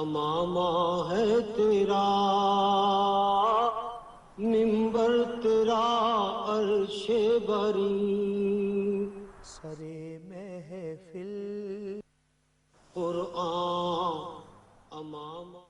امامہ ہے تیرا منبر، تیرا عرش بری، سرے محفل قرآن امامہ.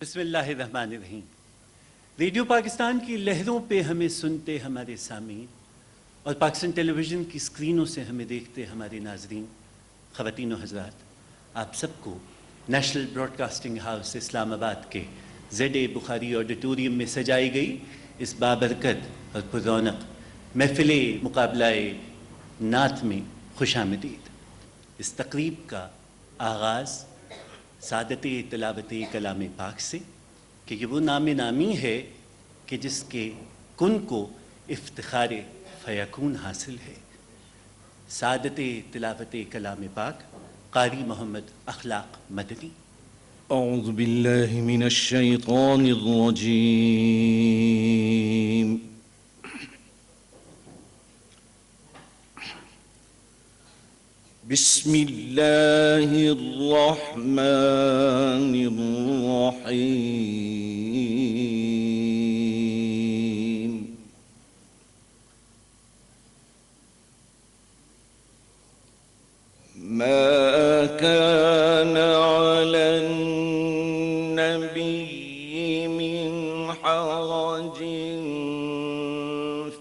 بسم اللہ الرحمن الرحیم. ریڈیو پاکستان کی لہروں پہ ہمیں سنتے ہمارے سامعین اور پاکستان ٹیلی ویژن کی اسکرینوں سے ہمیں دیکھتے ہمارے ناظرین، خواتین و حضرات، آپ سب کو نیشنل براڈ کاسٹنگ ہاؤس اسلام آباد کے ZA بخاری آڈیٹوریم میں سجائی گئی اس بابرکت اور پررونق محفل مقابلہ نعت میں خوش آمدید. اس تقریب کا آغاز سعادت تلاوت کلام پاک سے کہ یہ وہ نام نامی ہے کہ جس کے کن کو افتخار فیکون حاصل ہے. سعادت تلاوت کلام پاک قاری محمد اخلاق مدنی. اعوذ باللہ من الشیطان الرجیم. بسم اللہ الرحمن الرحیم. ما كان على النبي من حرج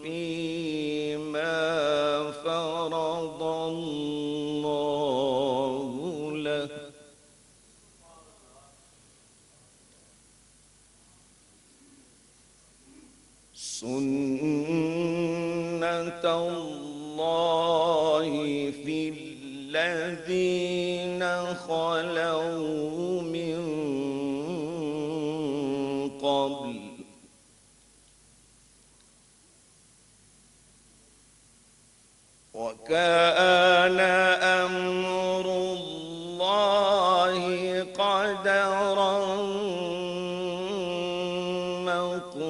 فيما فرض الله له سنة الله في الذين خلوا من قبل وكان أمر الله قدرا مقدورا.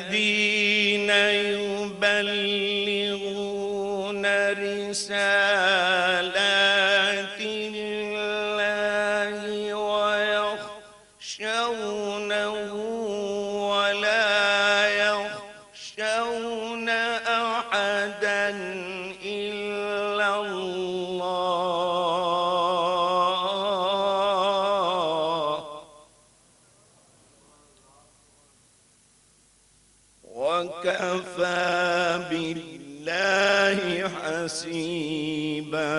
الذين يبلغون رسالات الله ويخشونه ولا يخشون أحدا إلا الله وكفى بالله حسيبا.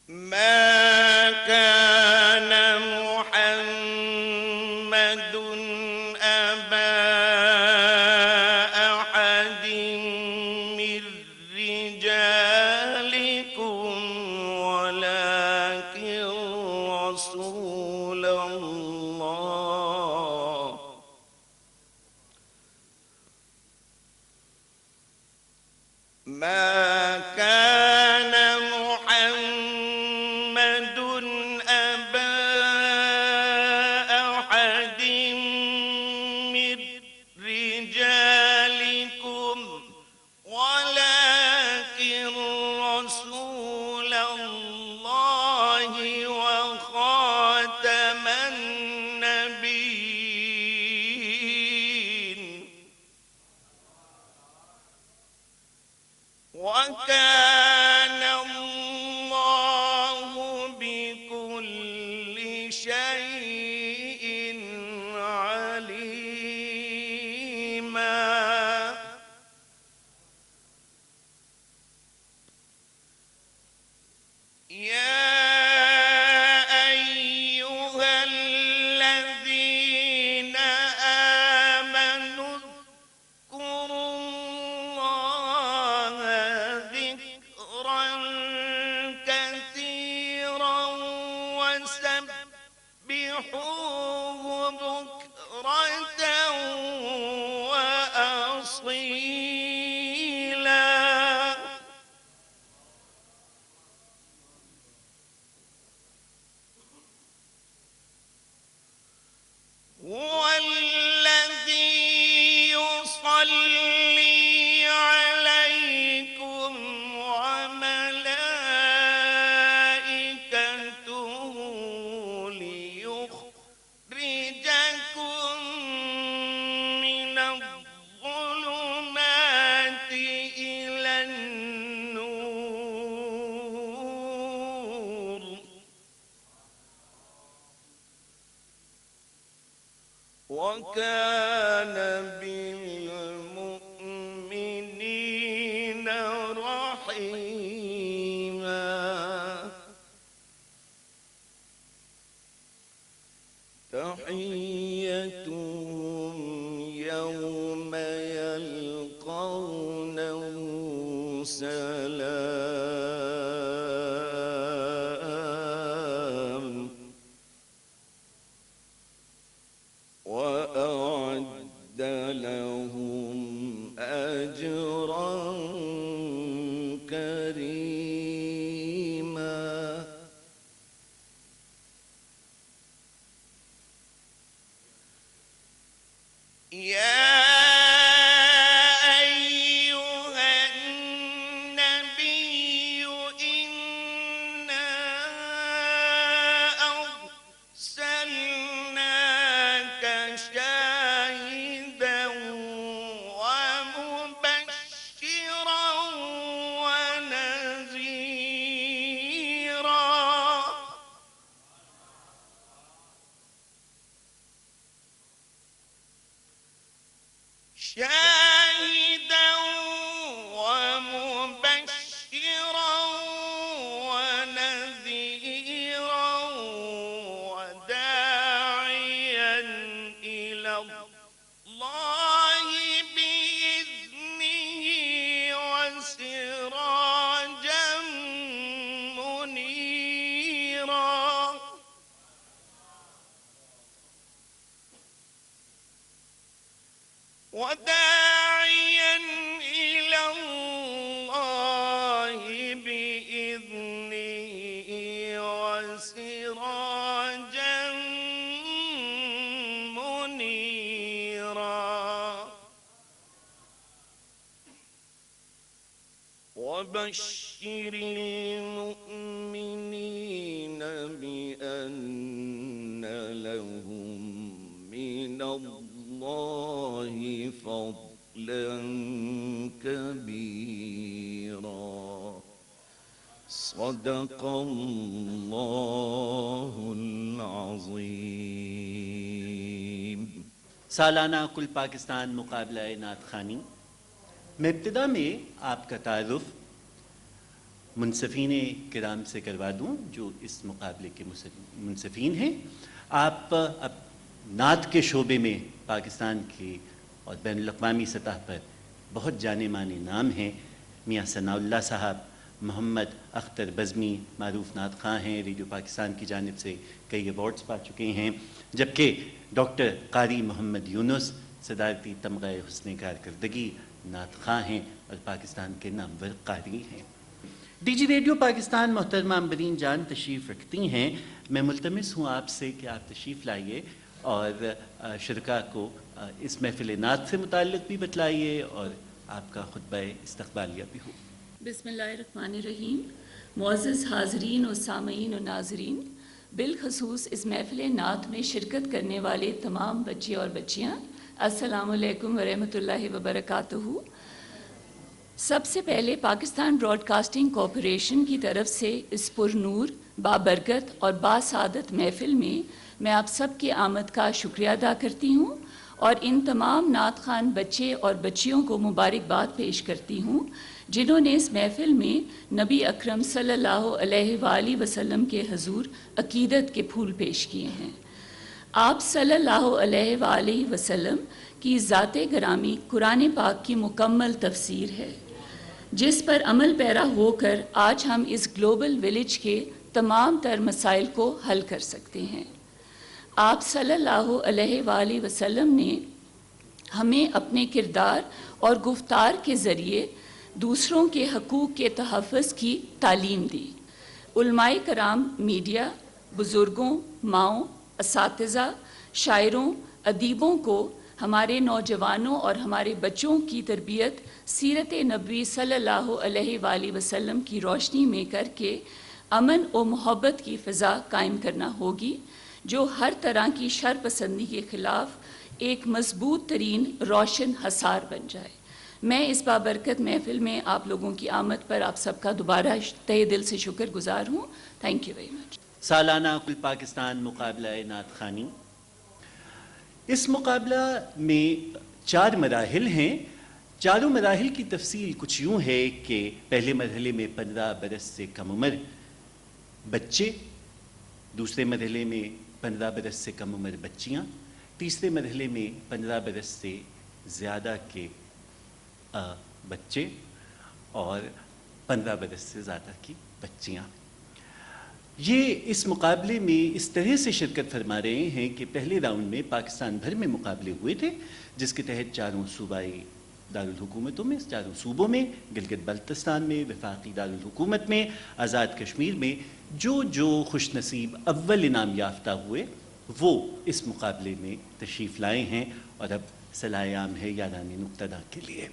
ما كان محمد أبا أحد من رجالكم ولكن رسول الله ما كان محمد أبا أحد من رجالكم ولكن رسول الله وخاتم النبيين وكان الله بكل شيء عليما. يا أيها الذين آمنوا اذكروا الله ذكرا كثيرا وسبحوه فسبحوه بكرة وأصيلا هو الذي يصلي عليكم وملائكته ليخرجكم من الظلمات إلى النور وكان بالمؤمنين رحيما تحيتهم يوم يلقونه سلام وأعد لهم أجرا كريما يا أيها النبي إنا أرسلناك شاهدا ومبشرا ونذيرا شاهدا ومبشرا ونذيرا وداعيا إلى الله بإذنه وسراجا منيرا وداعيا إلى الله بإذنه وسراجا منيرا وبشر المؤمنين بأن لهم من الله فضلا كبيرا صدق الله العظيم سالانہ کل پاکستان مقابلہ نعت خوانی میں ابتدا میں آپ کا تعارف منصفین کرام سے کروا دوں جو اس مقابلے کے منصفین ہیں. آپ اب نعت کے شعبے میں پاکستان کی اور بین الاقوامی سطح پر بہت جانے مانے نام ہیں. میاں ثناء اللہ صاحب محمد اختر بزمی معروف نعت خواں ہیں، ریڈیو پاکستان کی جانب سے کئی ایوارڈز پا چکے ہیں، جبکہ ڈاکٹر قاری محمد یونس صدارتی تمغہ حسن کارکردگی نعت خواں ہیں اور پاکستان کے نامور قاری ہیں. ڈی جی ریڈیو پاکستان محترمہ امبرین جان تشریف رکھتی ہیں. میں ملتمس ہوں آپ سے کہ آپ تشریف لائیے اور شرکاء کو اس محفل نعت سے متعلق بھی بتلائیے اور آپ کا خطبہ استقبالیہ بھی ہو. بسم اللہ الرحمن الرحیم. معزز حاضرین و سامعین و ناظرین، بالخصوص اس محفل نعت میں شرکت کرنے والے تمام بچے اور بچیاں، السلام علیکم ورحمۃ اللہ وبرکاتہ. سب سے پہلے پاکستان براڈ کاسٹنگ کارپوریشن کی طرف سے اس پرنور، بابرکت اور باسعادت محفل میں آپ سب کی آمد کا شکریہ ادا کرتی ہوں اور ان تمام نعت خوان بچے اور بچیوں کو مبارکباد پیش کرتی ہوں جنہوں نے اس محفل میں نبی اکرم صلی اللہ علیہ وآلہ وسلم کے حضور عقیدت کے پھول پیش کیے ہیں. آپ صلی اللہ علیہ وآلہ وسلم کی ذات گرامی قرآن پاک کی مکمل تفسیر ہے، جس پر عمل پیرا ہو کر آج ہم اس گلوبل ولیج کے تمام تر مسائل کو حل کر سکتے ہیں. آپ صلی اللہ علیہ وآلہ وسلم نے ہمیں اپنے کردار اور گفتار کے ذریعے دوسروں کے حقوق کے تحفظ کی تعلیم دی۔ علماء کرام، میڈیا، بزرگوں، ماؤں، اساتذہ، شاعروں، ادیبوں کو ہمارے نوجوانوں اور ہمارے بچوں کی تربیت سیرت نبوی صلی اللہ علیہ وآلہ وسلم کی روشنی میں کر کے امن و محبت کی فضا قائم کرنا ہوگی، جو ہر طرح کی شر پسندی کے خلاف ایک مضبوط ترین روشن حصار بن جائے۔ میں اس بابرکت محفل میں آپ لوگوں کی آمد پر آپ سب کا دوبارہ تہہ دل سے شکر گزار ہوں۔ Thank you very much. سالانہ کل پاکستان مقابلہ نعت خوانی۔ اس مقابلہ میں 4 مراحل ہیں۔ چاروں مراحل کی تفصیل کچھ یوں ہے کہ پہلے مرحلے میں 15 برس سے کم عمر بچے، دوسرے مرحلے میں 15 برس سے کم عمر بچیاں، تیسرے مرحلے میں 15 برس سے زیادہ کے بچے اور 15 برس سے زیادہ کی بچیاں۔ یہ اس مقابلے میں اس طرح سے شرکت فرما رہے ہیں کہ پہلے راؤنڈ میں پاکستان بھر میں مقابلے ہوئے تھے، جس کے تحت 4 صوبائی دارالحکومتوں میں، 4 صوبوں میں، گلگت بلتستان میں، وفاقی دارالحکومت میں، آزاد کشمیر میں جو خوش نصیب اول انعام یافتہ ہوئے وہ اس مقابلے میں تشریف لائے ہیں، اور اب صلاح عام ہے یاران نقطہ کے لیے۔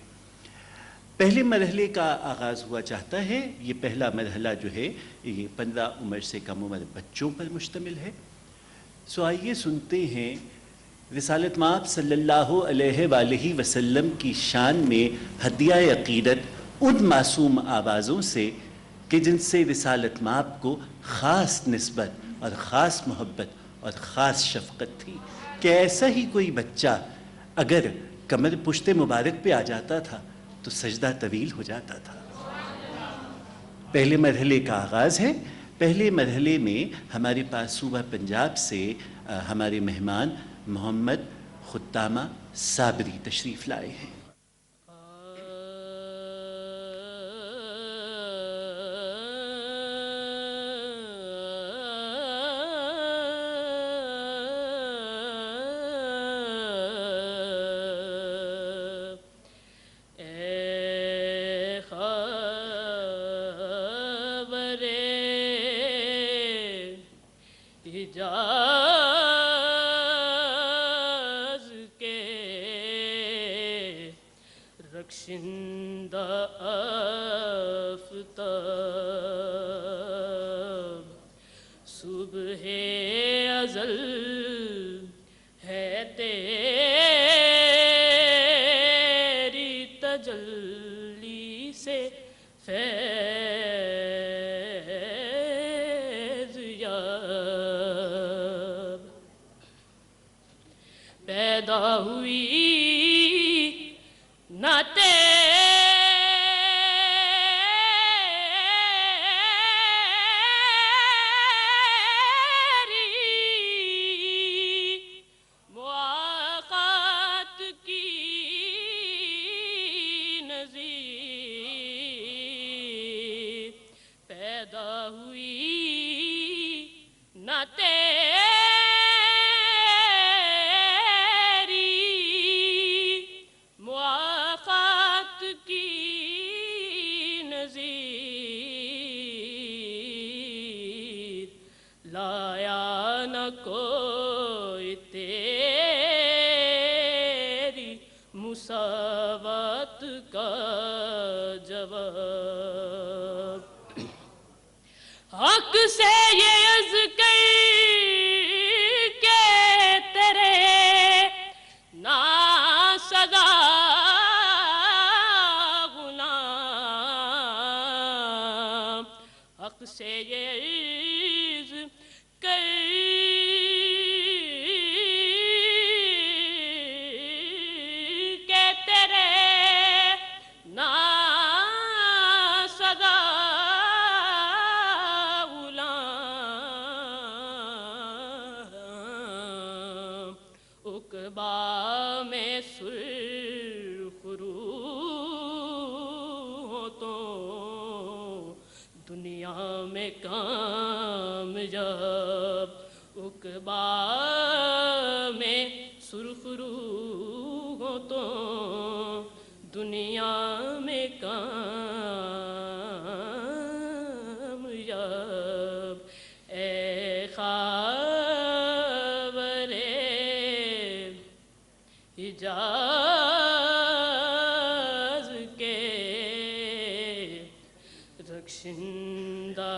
پہلے مرحلے کا آغاز ہوا چاہتا ہے۔ یہ پہلا مرحلہ جو ہے یہ 15 عمر سے کم عمر بچوں پر مشتمل ہے۔ سو آئیے سنتے ہیں رسالت مآب صلی اللہ علیہ وآلہ وسلم کی شان میں ہدیہ عقیدت ان معصوم آوازوں سے کہ جن سے رسالت مآب کو خاص نسبت اور خاص محبت اور خاص شفقت تھی، کہ ایسا ہی کوئی بچہ اگر کمر پشت مبارک پہ آ جاتا تھا تو سجدہ طویل ہو جاتا تھا۔ پہلے مرحلے کا آغاز ہے۔ پہلے مرحلے میں ہمارے پاس صوبہ پنجاب سے ہمارے مہمان محمد خطامہ صابری تشریف لائے ہیں۔ رخشندہ آفتاب صبح ازل ہے تیری تجلی سے فیض یاب پیدا ہوئی نہ تیری مواقعات کی نظیر پیدا ہوئی نہ لایا نہ کوئی تیری مساوات کا جواب حق سے یہ عرض کر کے تیرے ناسزا غلام حق سے یہ میں سرخ روح تو دنیا میں کامیاب عقبہ دنیا میں کامیاب اے خاور حجاز کے رخشندہ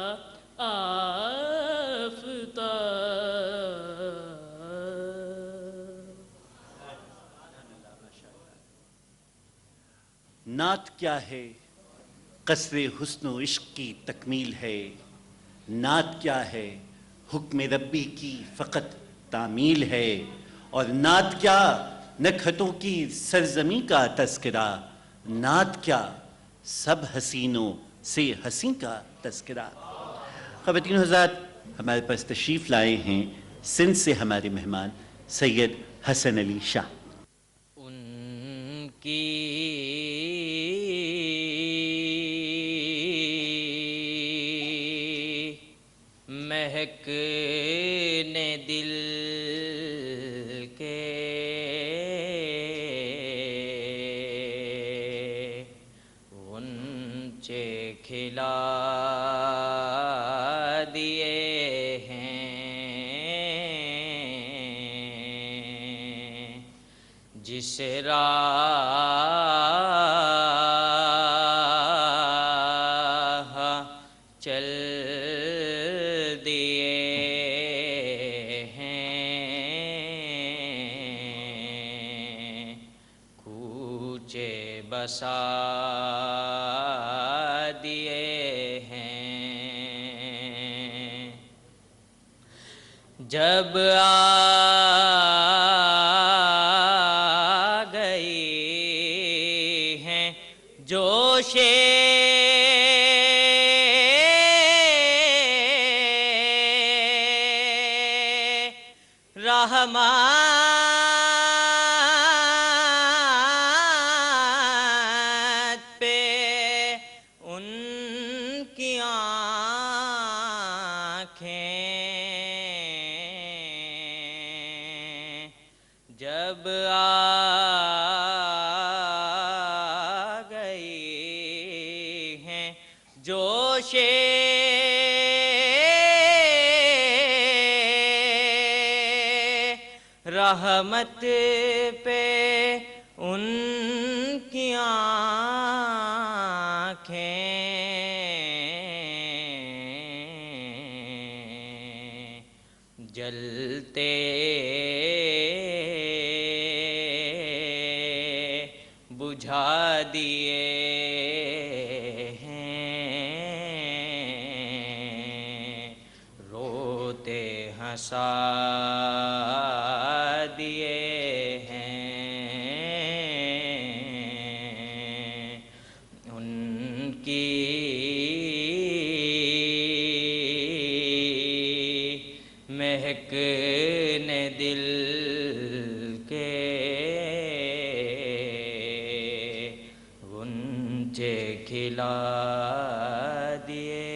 نعت کیا ہے قصر حسن و عشق کی تکمیل ہے، نعت کیا ہے حکم ربی کی فقط تعمیل ہے، اور نعت کیا نکہتوں کی سرزمین کا تذکرہ، نعت کیا سب حسینوں سے حسین کا تذکرہ۔ خواتین و حضرات، ہمارے پاس تشریف لائے ہیں سندھ سے ہمارے مہمان سید حسن علی شاہ۔ ان کی مہک نے دل کے غنچے کھلا دیے ہیں، جس راہ چل دیے ہیں، کوچے بسا دیے ہیں، جب آ گئی ہیں جوش رحمت پہ ان کی آنکھیں، جب آ گئی ہیں جوش رحمت پہ ان کی آنکھیں، جلتے بجھا دیے ہیں، روتے ہنسا دیے ہیں، ان کی مہک نے دل کے غنچے کھلا دیے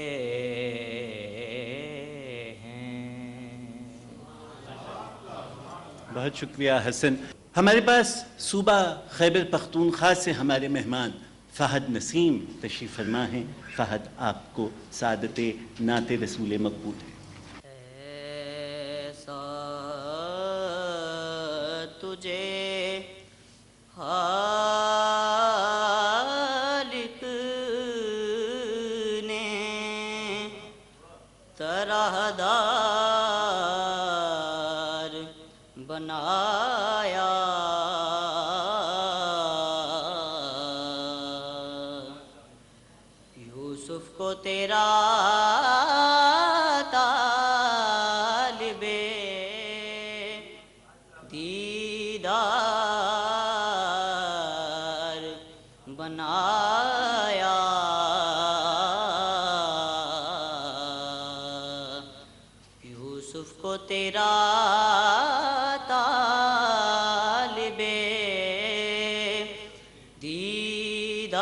ہیں۔ بہت شکریہ حسن۔ ہمارے پاس صوبہ خیبر پختونخوا سے ہمارے مہمان فہد نسیم تشریف فرما ہیں۔ فہد، آپ کو سعادت نعت رسول مقبول ہے۔ ایسا تجھے خالق نے طرح دار بنایا، یوسف کو تیرا طالب دیدار بنایا، یوسف کو تیرا طالب دیدار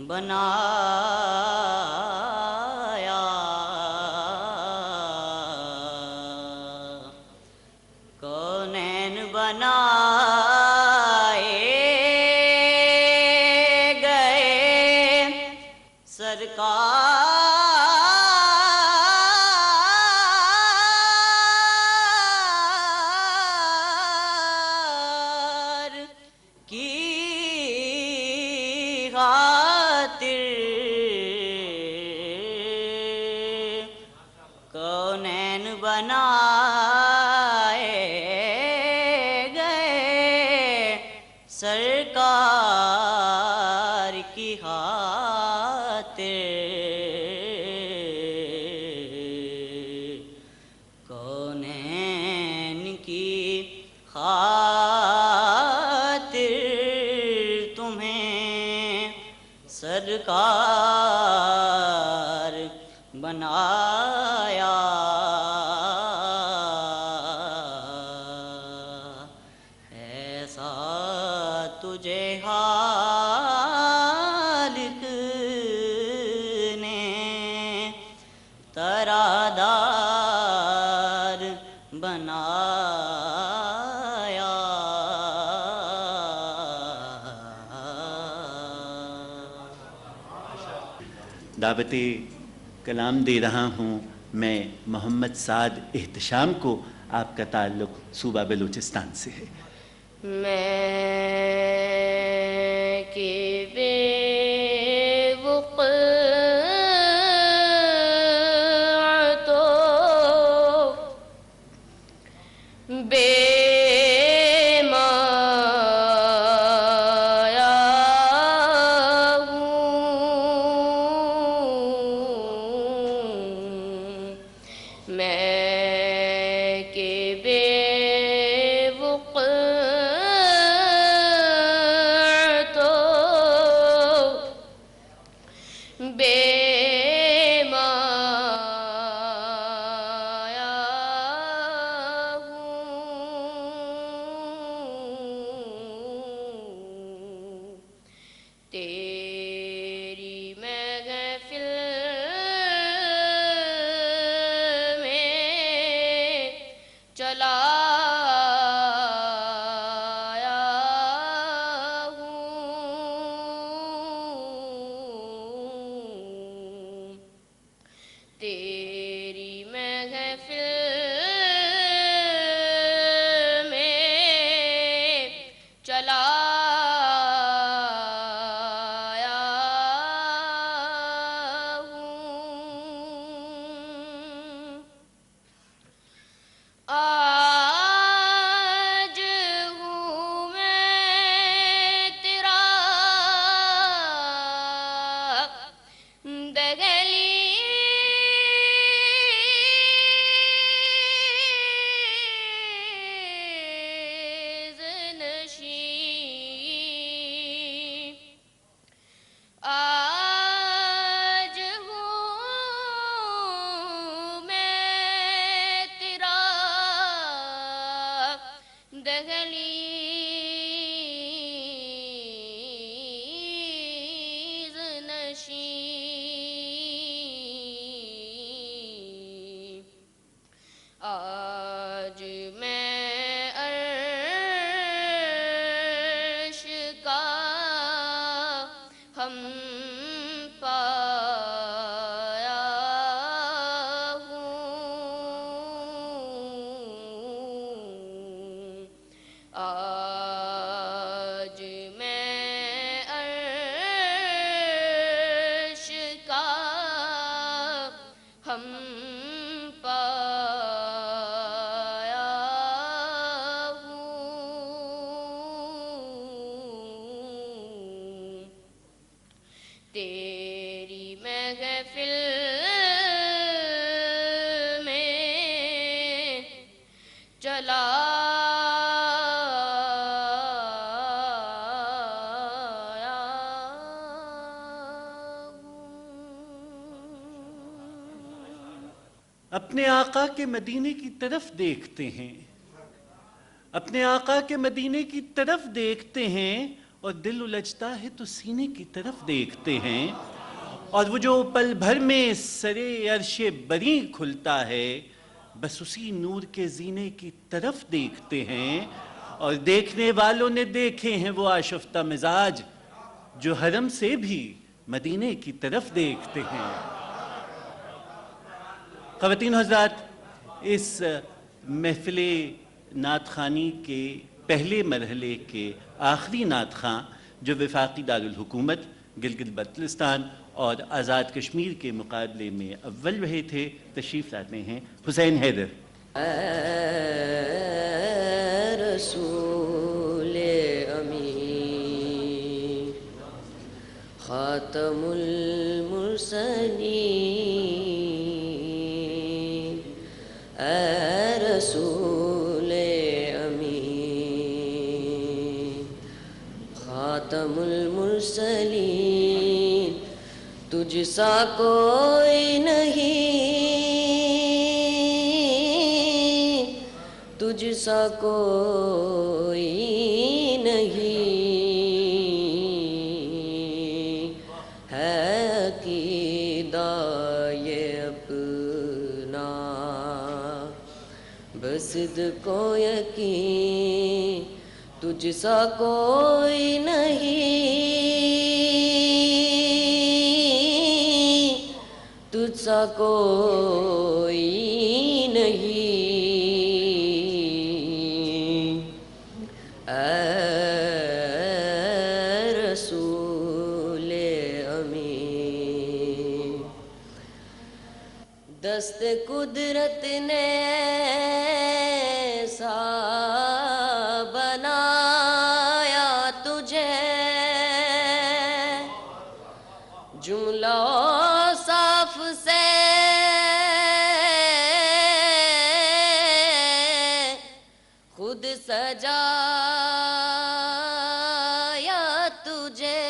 بنایا، کونین بنائے کونین بنائے گئے سرکار کی خاطر، کونین کی خاطر تمہیں سرکار بنایا، ایسا تجھے خالق نے ترادار بنایا۔ دعوت کلام دے رہا ہوں میں محمد سعد احتشام کو، آپ کا تعلق صوبہ بلوچستان سے ہے۔ میں کہ بے وقعت و بے مایا ہوں، میں کہ بے وقعت و بے مایا ہوں، تیری محفل میں چلا آیا ہوں، تیری محفل میں چلا آیا ہوں، آج ہوں میں تیرا دہلیز نشین، آج ہوں میں تیرا دہلیز نشین، آج میں عرش کا ہم پایا ہوں، آج میں عرش کا ہم پایا ہوں، تیری محفل میں چلا آیا ہوں۔ اپنے آقا کے مدینے کی طرف دیکھتے ہیں، اپنے آقا کے مدینے کی طرف دیکھتے ہیں، اور دل الجھتا ہے تو سینے کی طرف دیکھتے ہیں، اور وہ جو پل بھر میں سرے عرش بری کھلتا ہے، بس اسی نور کے زینے کی طرف دیکھتے ہیں، اور دیکھنے والوں نے دیکھے ہیں وہ آشفتہ مزاج جو حرم سے بھی مدینے کی طرف دیکھتے ہیں۔ خواتین حضرات، اس محفل نعت خوانی کے پہلے مرحلے کے آخری نعت خواں جو وفاقی دارالحکومت گلگت بلتستان اور آزاد کشمیر کے مقابلے میں اول رہے تھے، تشریف لاتے ہیں حسین حیدر۔ اے رسول امین خاتم المرسلین، اے رسول امین خاتم المرسلین، تجھ سا کوئی نہیں، تجھ سا کوئی نہیں، ہے عقیدہ یہ اپنا بس صدق و یقین، تجھ سا کوئی نہیں، تجھ سا کوئی نہیں، اے رسول امین۔ دست قدرت نے ایسا بنایا تجھے، جملہ صاف سے خود سجایا تجھے،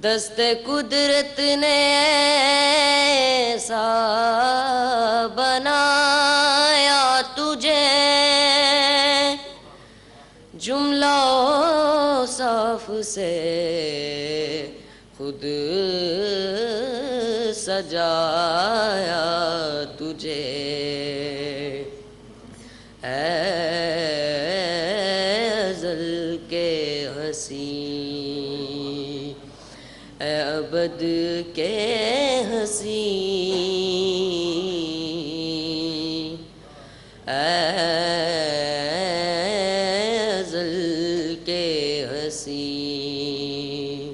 دست قدرت نے ایسا بنایا تجھے، جملہ صاف سے خود سجایا تجھے، اے ازل کے حسین، اے ابد کے حسین، اے ازل کے حسین،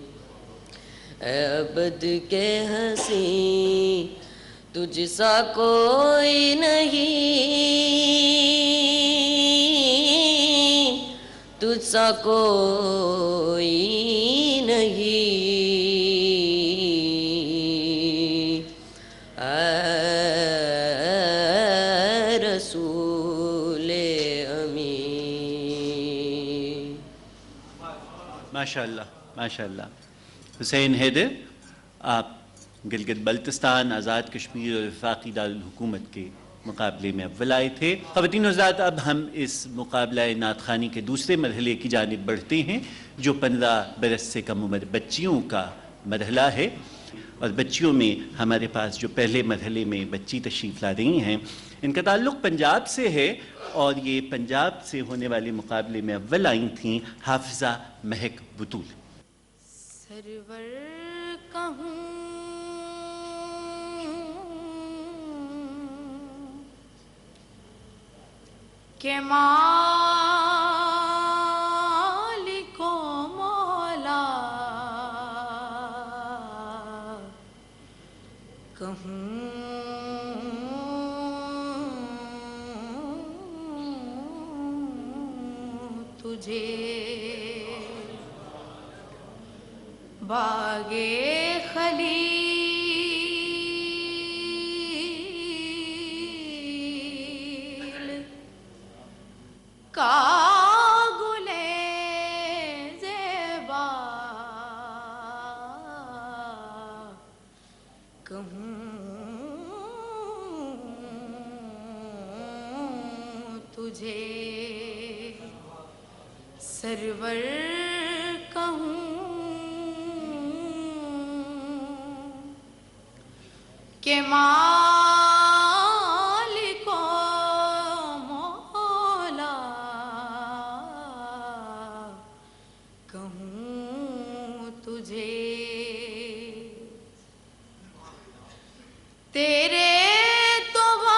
اے ابد کے حسین، تجھ سا کوئی نہیں، تجھ سا کوئی نہیں، اے رسول امین۔ ماشاءاللہ ماشاءاللہ۔ حسین حیدر، آپ گلگت بلتستان، آزاد کشمیر اور وفاقی دارالحکومت کے مقابلے میں اول آئے تھے۔ خواتین و حضرات، اب ہم اس مقابلہ نعت خوانی کے دوسرے مرحلے کی جانب بڑھتے ہیں، جو 15 برس سے کم عمر بچیوں کا مرحلہ ہے، اور بچیوں میں ہمارے پاس جو پہلے مرحلے میں بچی تشریف لا رہی ہیں، ان کا تعلق پنجاب سے ہے، اور یہ پنجاب سے ہونے والے مقابلے میں اول آئی تھیں حافظہ مہک بطول۔ سرور کہوں کہ مالک و مولا، کہوں تجھے باغے خلیل کا گلے زیبا، کہوں تجھے سرور، کہوں کہ مالک و مولا، کہوں تجھے تیرے تو وصف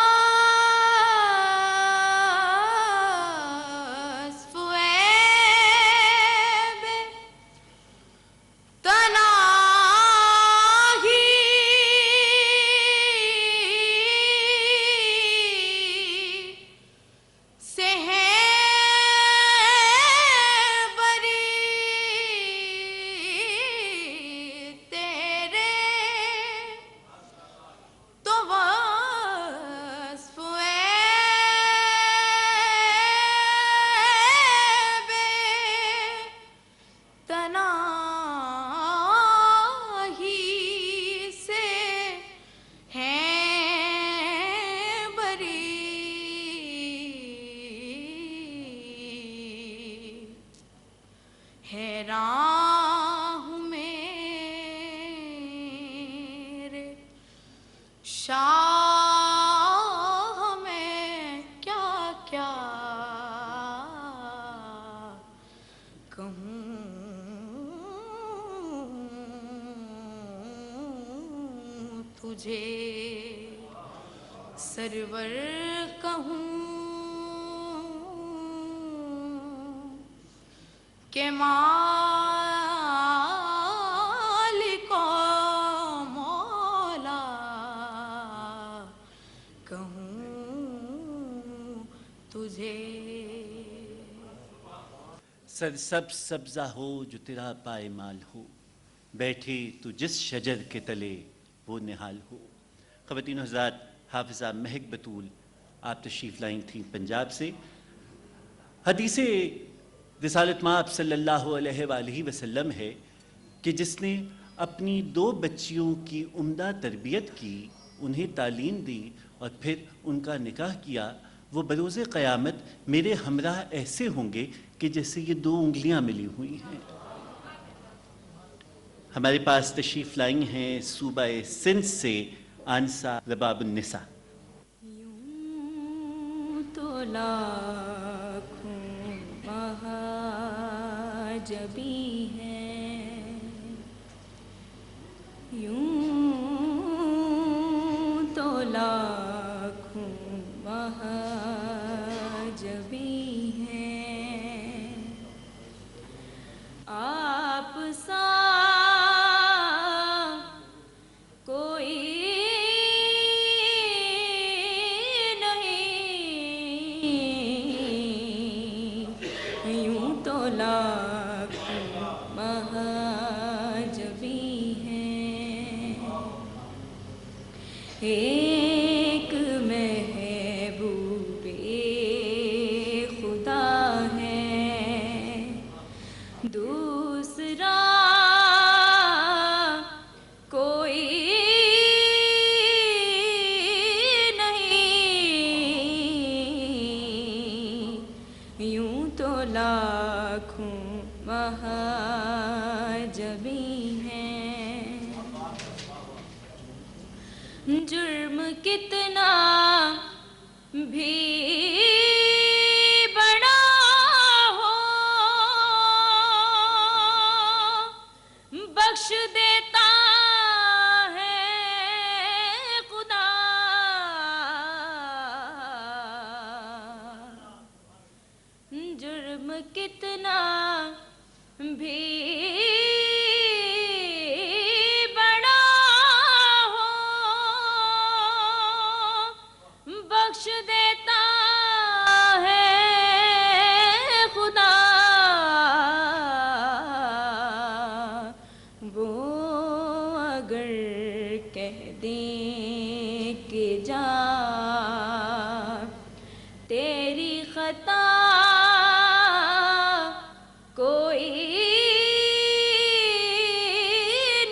عیب شاہ میں کیا کیا کہوں تجھے سرور کہوں کہ مالک و مولا کہوں تجھے سرسبز سبزہ ہو جو تیرا پائمال ہو، بیٹھے تو جس شجر کے تلے وہ نہال ہو۔ خواتین و حضرات، حافظہ مہک بطول آپ تشریف لائیں تھیں پنجاب سے۔ حدیث رسالت مآب صلی اللہ علیہ وآلہ وسلم ہے کہ جس نے اپنی 2 بچیوں کی عمدہ تربیت کی، انہیں تعلیم دی اور پھر ان کا نکاح کیا، وہ بروز قیامت میرے ہمراہ ایسے ہوں گے کہ جیسے یہ 2 انگلیاں ملی ہوئی ہیں۔ ہمارے پاس تشریف لائی ہیں صوبہ سندھ سے آنسہ رباب النساء۔ یوں تو لاکھوں مہاجبی ہیں، یوں تو لاکھوں مہاجبی ہیں، آپ سا کوئی نہیں، یوں تو لاکھوں مہاجبی ہیں، ایک محبوب خدا ہے، دوسرا کوئی نہیں، یوں تو لاکھوں مہاجبی ہیں، جرم کتنا بھی بڑا ہو بخش دیتا ہے خدا، جرم کتنا بھی بڑا ہو بخش دیتا ہے خدا، وہ اگر کہہ دیں کہ جا تیری خطا کوئی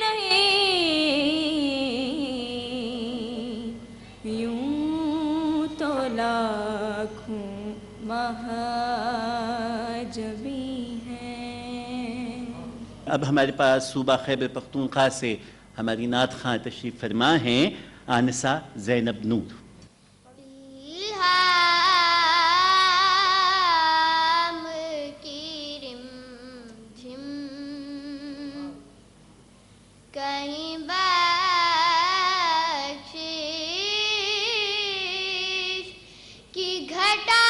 نہیں، یوں تو لاکھوں مہاجبی ہیں۔ اب ہمارے پاس صوبہ خیبر پختونخوا سے ہماری نعت خواں تشریف فرما ہیں آنسہ زینب نور۔ الہام کی رم جھم کہیں بخشش کی گھٹا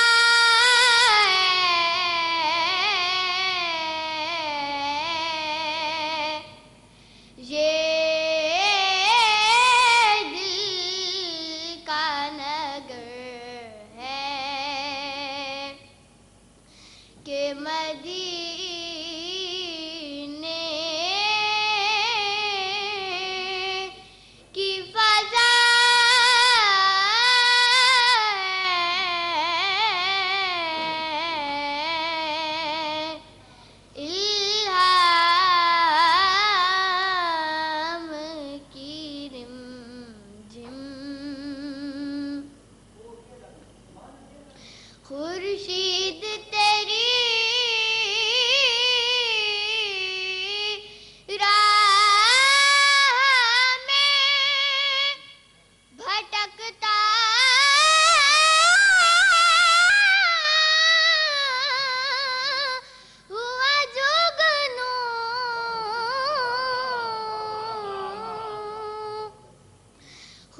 یہ دل کا نگر ہے کہ مدینے کی فضا الہام کی رم جھم خورشید تیری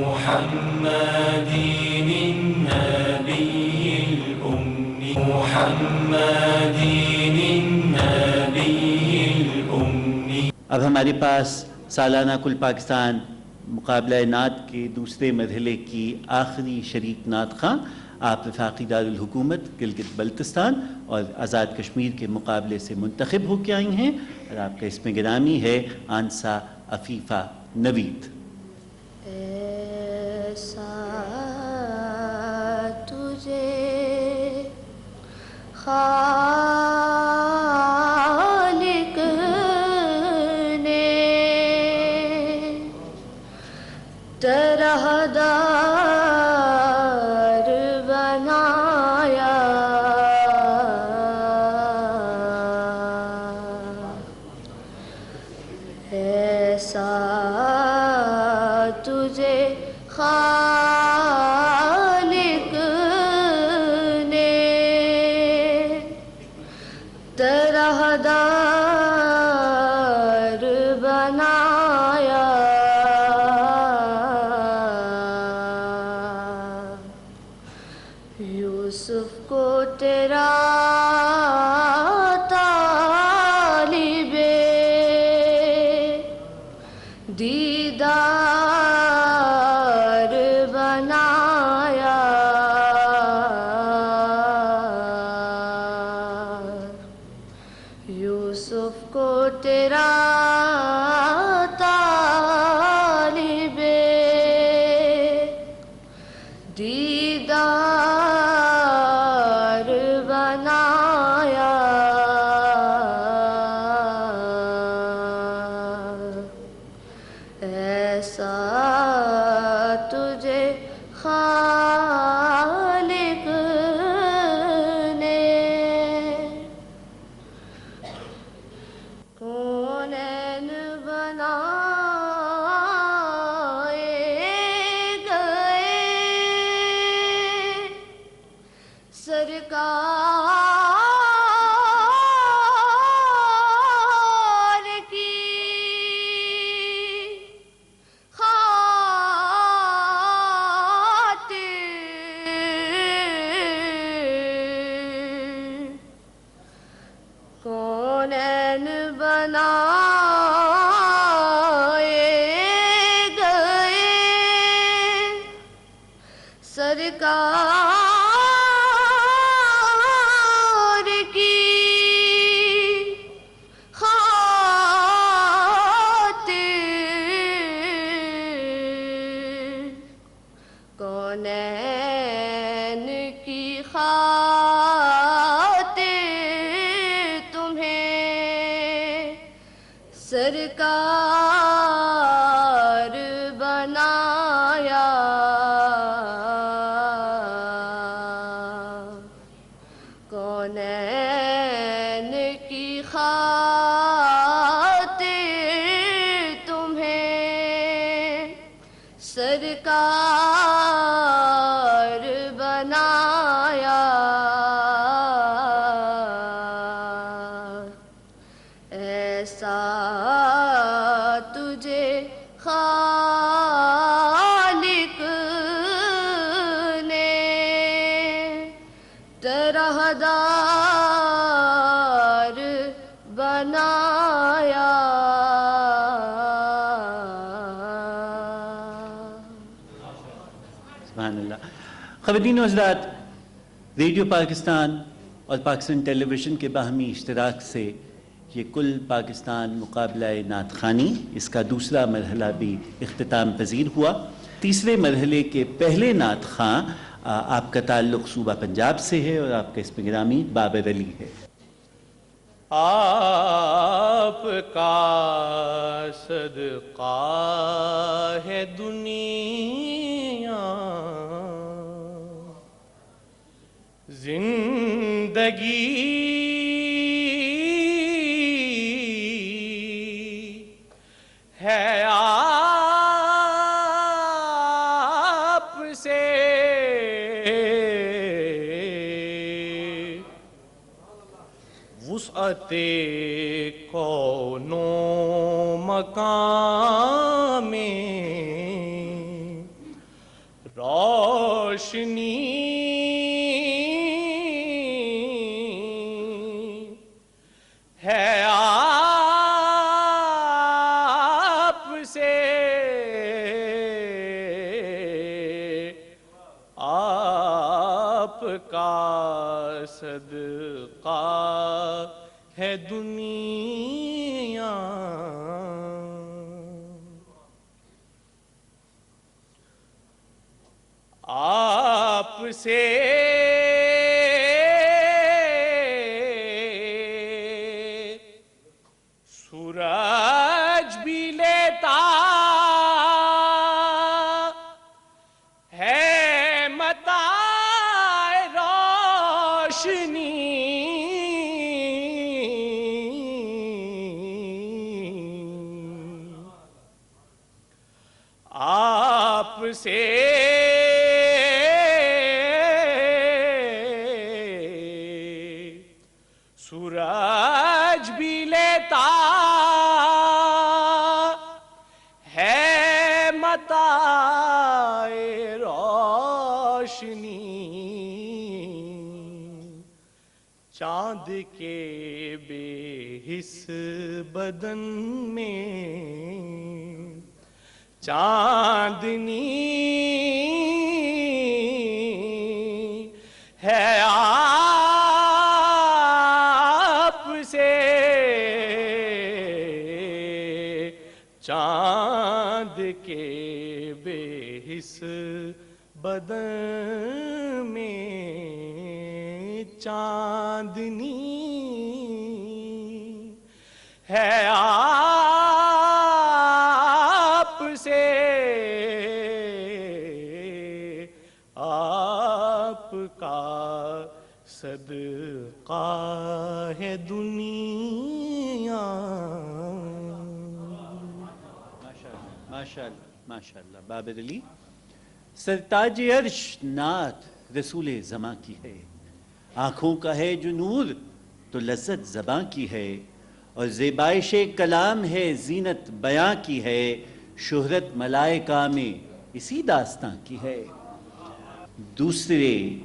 محمدين النبي الأمي محمدين النبي الأمي اب ہمارے پاس سالانہ کل پاکستان مقابلہ نعت کے دوسرے مرحلے کی آخری شریک نعت خواں آپ وفاقی دارالحکومت گلگت بلتستان اور آزاد کشمیر کے مقابلے سے منتخب ہو کے آئی ہیں، اور آپ کا اسم گرامی ہے آنسا عفیفہ نوید۔ ایسا تجھے خالق نے طرح دار بنایا، ایسا تجھے خالق نے طرح دار بنایا، یوسف کو تیرا طالب دیدار بنایا، یوسف کو تیرا طالب دیدار بنایا، ایسا تجھے خالق نے کونین بنائے گئے، سرکار کی کونین بنائے گئے، سرکار کی خاطر، کونین کی خاطر تمہیں سرکار بنایا، کونین کی خاطر تمہیں سرکار بنایا، ایسا تجھے خالق نے طرح دار بنایا، سبحان اللہ۔ خواتین و حضرات، ریڈیو پاکستان اور پاکستان ٹیلی ویژن کے باہمی اشتراک سے یہ کل پاکستان مقابلہ نعت خوانی اس کا دوسرا مرحلہ بھی اختتام پذیر ہوا۔ تیسرے مرحلے کے پہلے نعت خواں آپ کا تعلق صوبہ پنجاب سے ہے اور آپ کا اسم گرامی بابر علی ہے۔ آپ کا صدقہ ہے دنیا، زندگی لگی ہے آپ سے وسعت کون و مکان میں روشنی ہے آپ سے آپ کا صدقہ ہے دنیا آپ سے سورج بھی لیتا ہے متاع روشنی آپ سے سورج بھی لیتا ہے متاع روشنی چاند کے بے حس بدن میں چاندنی ہے آپ سے چاند کے بے حس بدن میں چاندنی ہے آپ سے آپ کا صدقہ ہے دنیا ماشاءاللہ ماشاءاللہ بابر علی سرتاج عرش نعت رسول زماں کی ہے آنکھوں کا ہے جو نور تو لذت زباں کی ہے اور زیبائش کلام ہے زینت بیاں کی ہے شہرت ملائکہ میں اسی داستاں کی ہے دوسرے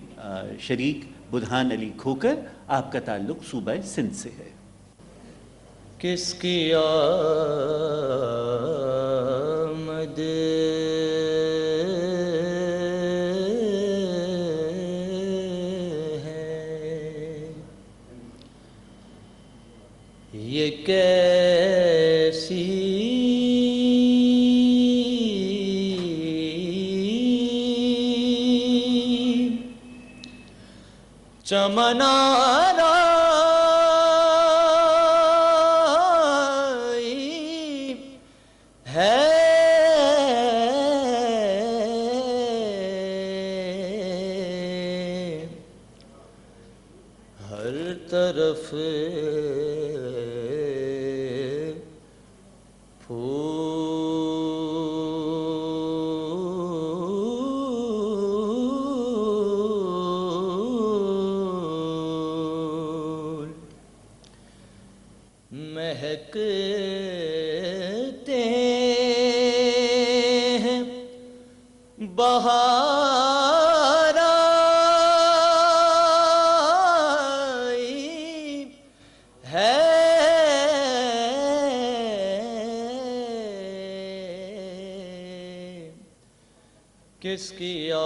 شریک برہان علی کھوکر آپ کا تعلق صوبہ سندھ سے ہے کس کی آمد ہے یہ کیسی چمن آرائی ہے ہر طرف مہکتے ہیں بہار آئی ہے کس کی آمد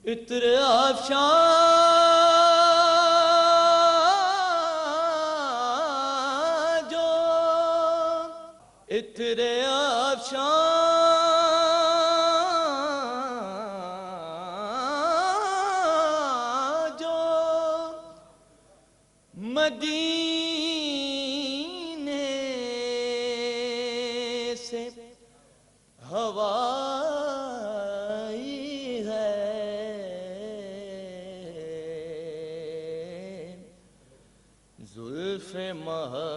عطر آفشاں جو عطر آفشاں جو مدینہ سے ہوائی ہے، زلف محبوب،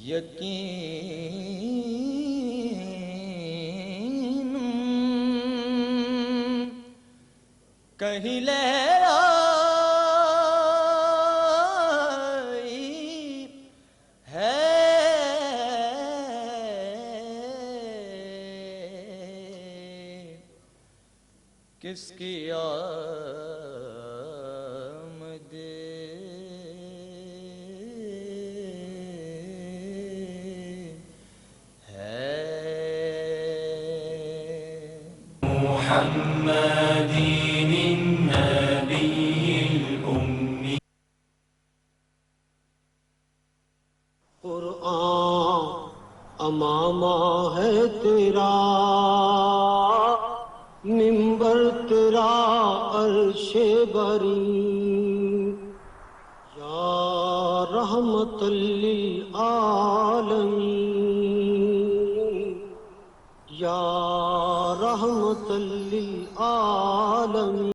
یقین کہیں لہرائی ہے، کس کی آمد ہے۔ محمد النبي الأمي قرآن امامہ ہے تیرا، منبر تیرا عرش بری، یا رحمت للعالمین، یا رحمت للعالمین۔